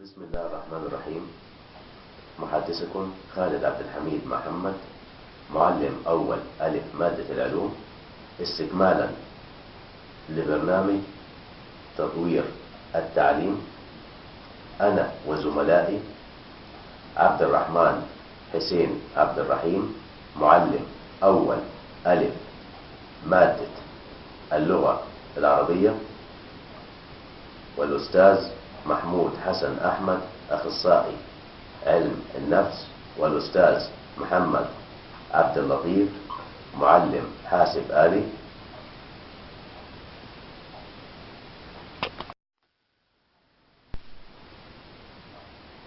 بسم الله الرحمن الرحيم. محدثكم خالد عبدالحميد محمد، معلم أول ألف مادة العلوم، استكمالا لبرنامج تطوير التعليم. أنا وزملائي عبدالرحمن حسين عبد الرحيم، معلم أول ألف مادة اللغة العربية، والأستاذ محمود حسن أحمد أخصائي علم النفس، والأستاذ محمد عبد اللطيف معلم حاسب آلي.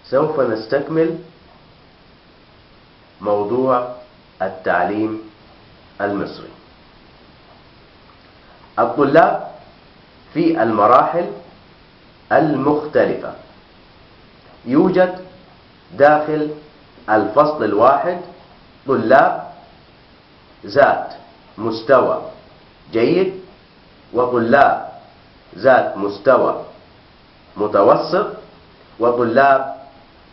سوف نستكمل موضوع التعليم المصري. الطلاب في المراحل المختلفة يوجد داخل الفصل الواحد طلاب ذات مستوى جيد، وطلاب ذات مستوى متوسط، وطلاب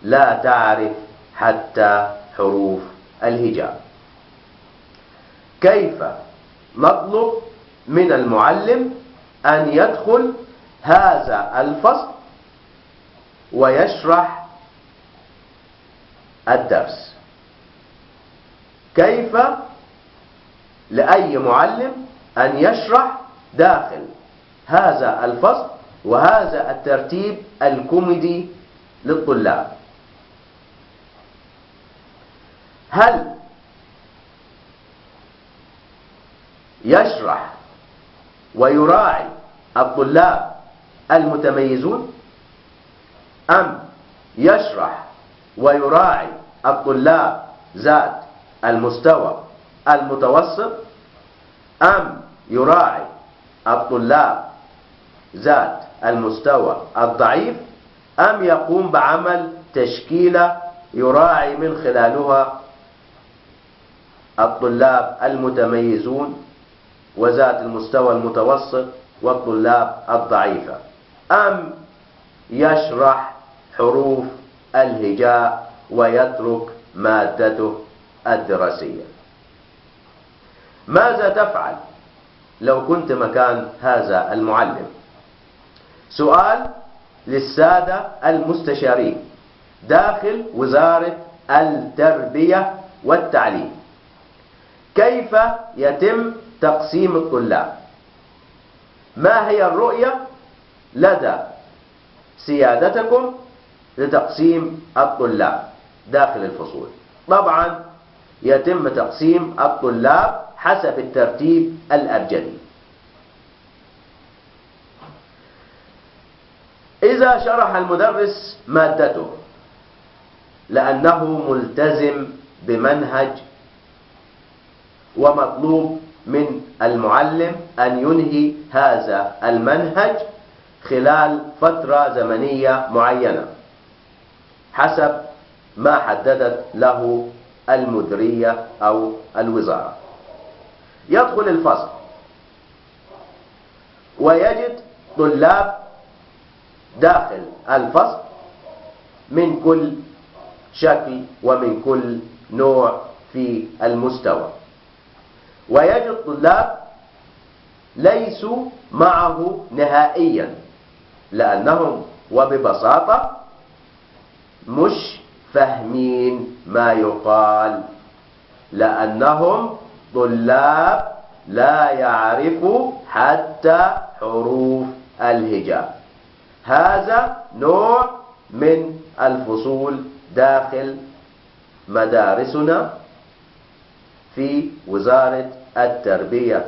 لا تعرف حتى حروف الهجاء. كيف نطلب من المعلم أن يدخل هذا الفصل ويشرح الدرس؟ كيف لأي معلم أن يشرح داخل هذا الفصل وهذا الترتيب الكوميدي للطلاب؟ هل يشرح ويراعي الطلاب المتميزون، أم يشرح ويراعي الطلاب ذات المستوى المتوسط، أم يراعي الطلاب ذات المستوى الضعيف، أم يقوم بعمل تشكيلة يراعي من خلالها الطلاب المتميزون وذات المستوى المتوسط والطلاب الضعيفة، أم يشرح حروف الهجاء ويترك مادته الدراسية؟ ماذا تفعل لو كنت مكان هذا المعلم؟ سؤال للسادة المستشارين داخل وزارة التربية والتعليم. كيف يتم تقسيم الطلاب؟ ما هي الرؤية لدى سيادتكم لتقسيم الطلاب داخل الفصول؟ طبعا يتم تقسيم الطلاب حسب الترتيب الأبجدي. إذا شرح المدرس مادته لأنه ملتزم بمنهج ومطلوب من المعلم أن ينهي هذا المنهج خلال فترة زمنية معينة حسب ما حددت له المديرية أو الوزارة، يدخل الفصل ويجد طلاب داخل الفصل من كل شكل ومن كل نوع في المستوى، ويجد طلاب ليسوا معه نهائيا لأنهم وببساطة مش فاهمين ما يقال، لأنهم طلاب لا يعرفوا حتى حروف الهجاء. هذا نوع من الفصول داخل مدارسنا في وزارة التربية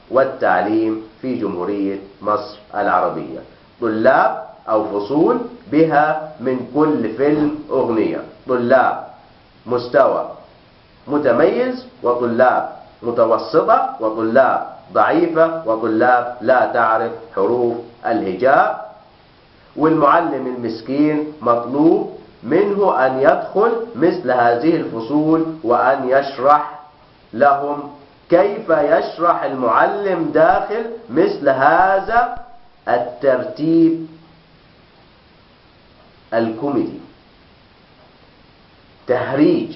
والتعليم في جمهورية مصر العربية. طلاب أو فصول بها من كل فيلم أغنية، طلاب مستوى متميز، وطلاب متوسطة، وطلاب ضعيفة، وطلاب لا تعرف حروف الهجاء. والمعلم المسكين مطلوب منه أن يدخل مثل هذه الفصول وأن يشرح لهم. كيف يشرح المعلم داخل مثل هذا الترتيب الكوميدي، تهريج،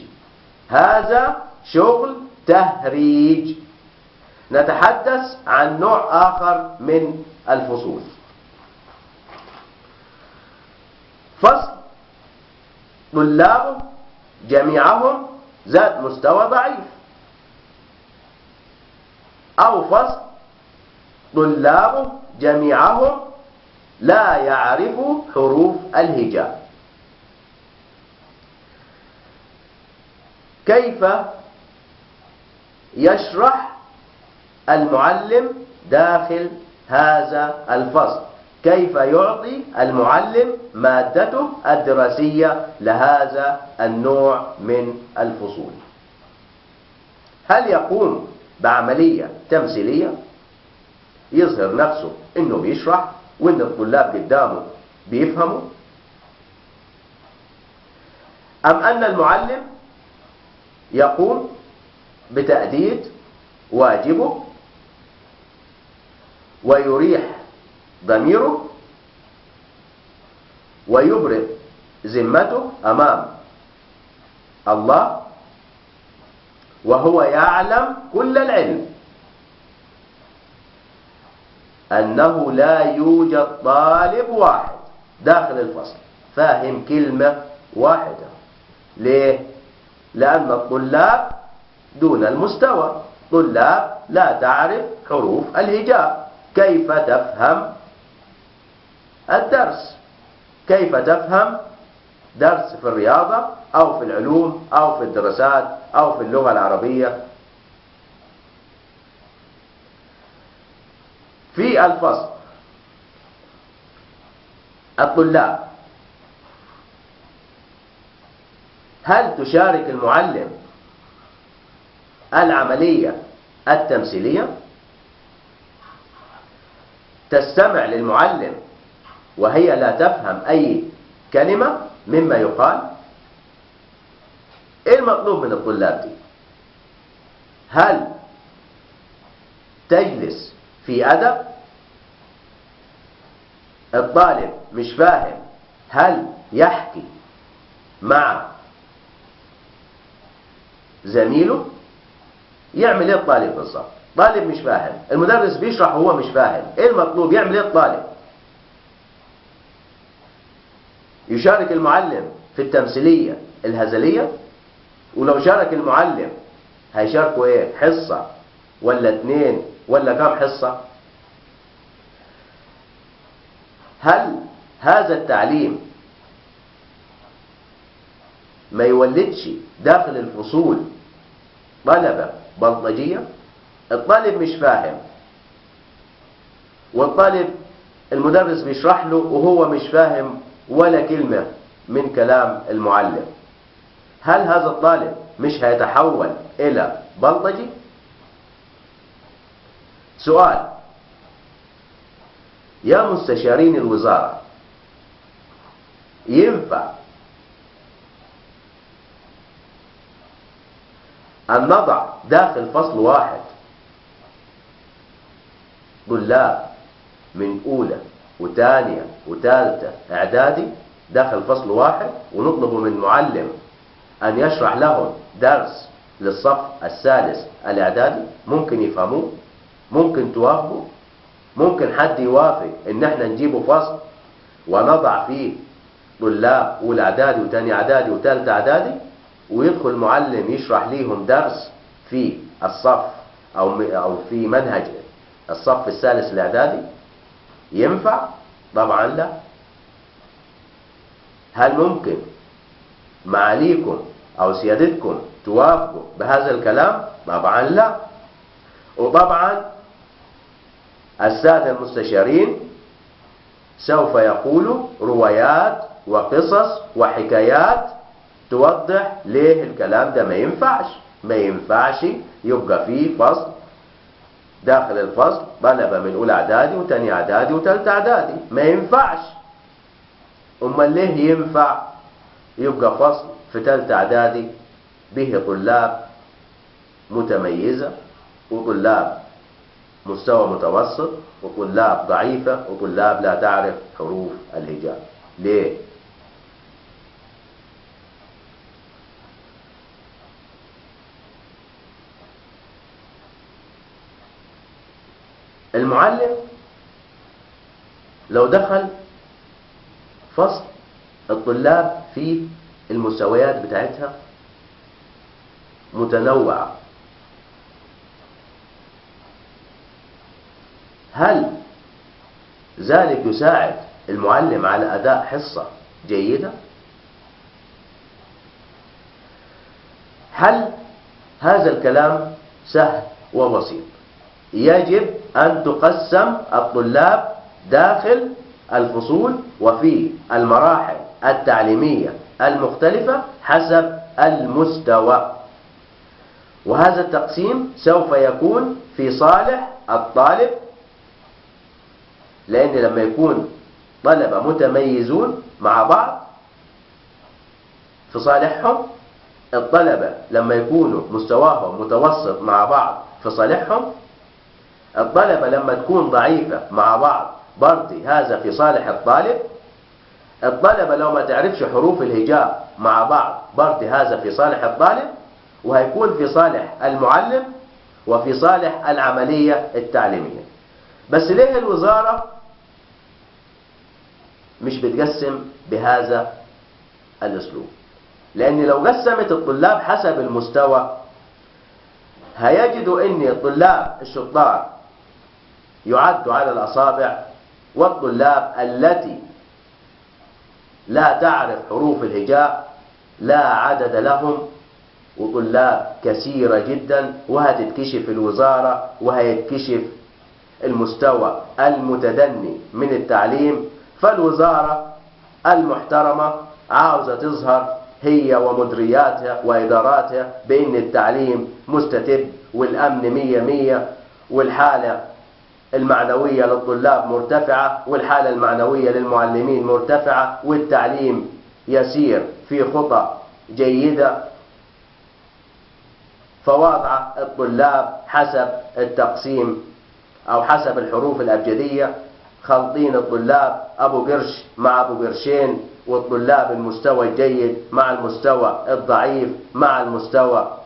هذا شغل تهريج. نتحدث عن نوع آخر من الفصول. فصل طلابه جميعهم ذات مستوى ضعيف، أو فصل طلابه جميعهم لا يعرفوا حروف الهجاء. كيف يشرح المعلم داخل هذا الفصل؟ كيف يعطي المعلم مادته الدراسية لهذا النوع من الفصول؟ هل يقوم بعملية تمثيلية يظهر نفسه انه بيشرح وان الطلاب قدامه بيفهموا، ام ان المعلم يقوم بتأدية واجبه ويريح ضميره ويبرئ ذمته أمام الله وهو يعلم كل العلم أنه لا يوجد طالب واحد داخل الفصل فاهم كلمة واحدة؟ ليه؟ لأن الطلاب دون المستوى، طلاب لا تعرف حروف الهجاء. كيف تفهم الدرس؟ كيف تفهم درس في الرياضة أو في العلوم أو في الدراسات أو في اللغة العربية؟ في الفصل الطلاب هل تشارك المعلم العملية التمثيلية؟ تستمع للمعلم وهي لا تفهم أي كلمة مما يقال؟ إيه المطلوب من الطلاب دي؟ هل تجلس في أدب؟ الطالب مش فاهم، هل يحكي مع زميله؟ يعمل ايه الطالب بالظبط؟ طالب مش فاهم، المدرس بيشرح وهو مش فاهم، ايه المطلوب؟ يعمل ايه الطالب؟ يشارك المعلم في التمثيلية الهزلية؟ ولو شارك المعلم هيشاركوا ايه؟ حصة ولا 2 ولا كام حصة؟ هل هذا التعليم ما يولدش داخل الفصول طلبة بلطجية؟ الطالب مش فاهم والطالب المدرس بيشرح له وهو مش فاهم ولا كلمة من كلام المعلم، هل هذا الطالب مش هيتحول إلى بلطجي؟ سؤال: يا مستشارين الوزارة، ينفع أن نضع داخل فصل واحد طلاب من أولى وثانية وثالثة إعدادي داخل فصل واحد ونطلب من المعلم أن يشرح لهم درس للصف الثالث الإعدادي؟ ممكن يفهموه؟ ممكن توافقوا؟ ممكن حد يوافق إن احنا نجيبه فصل ونضع فيه طلاب أولى إعدادي وثانية إعدادي وثالثة إعدادي ويدخل المعلم يشرح ليهم درس في الصف أو في منهج الصف الثالث الإعدادي؟ ينفع؟ طبعا لا. هل ممكن معاليكم أو سيادتكم توافقوا بهذا الكلام؟ طبعا لا. وطبعا السادة المستشارين سوف يقولوا روايات وقصص وحكايات توضح ليه الكلام ده ما ينفعش. ما ينفعش يبقى فيه فصل داخل الفصل طلبة من أولى إعدادي وثانية إعدادي وثالثة إعدادي، ما ينفعش. أمال ليه ينفع يبقى فصل في ثالثة إعدادي به طلاب متميزة وطلاب مستوى متوسط وطلاب ضعيفة وطلاب لا تعرف حروف الهجاء؟ ليه؟ المعلم لو دخل فصل الطلاب في المستويات بتاعتها متنوعة، هل ذلك يساعد المعلم على أداء حصة جيدة؟ حل هذا الكلام سهل وبسيط. يجب أن تقسم الطلاب داخل الفصول وفي المراحل التعليمية المختلفة حسب المستوى، وهذا التقسيم سوف يكون في صالح الطالب، لأن لما يكون طلبة متميزون مع بعض في صالحهم، الطلبة لما يكونوا مستواهم متوسط مع بعض في صالحهم، الطلبة لما تكون ضعيفة مع بعض برضه هذا في صالح الطالب، الطلبة لو ما تعرفش حروف الهجاء مع بعض برضه هذا في صالح الطالب، وهيكون في صالح المعلم وفي صالح العملية التعليمية. بس ليه الوزارة مش بتقسم بهذا الأسلوب؟ لأن لو قسمت الطلاب حسب المستوى هيجدوا أن الطلاب الشطار يعدوا على الأصابع، والطلاب التي لا تعرف حروف الهجاء لا عدد لهم، وطلاب كثيرة جدا، وهتتكشف الوزارة وهيتكشف المستوى المتدني من التعليم. فالوزارة المحترمة عاوزة تظهر هي ومديرياتها وإداراتها بأن التعليم مستتب والأمن 100 والحالة المعنوية للطلاب مرتفعة والحالة المعنوية للمعلمين مرتفعة والتعليم يسير في خطى جيدة، فوضع الطلاب حسب التقسيم أو حسب الحروف الأبجدية، خلطين الطلاب أبو قرش مع أبو قرشين، والطلاب المستوى الجيد مع المستوى الضعيف مع المستوى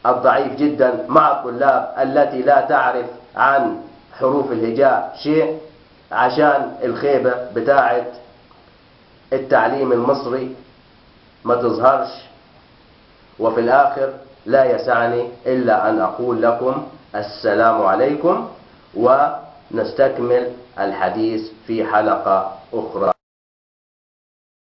الضعيف جدا مع الطلاب التي لا تعرف عن حروف الهجاء شيء، عشان الخيبة بتاعت التعليم المصري ما تظهرش. وفي الآخر لا يسعني إلا أن أقول لكم السلام عليكم، ونستكمل الحديث في حلقة أخرى.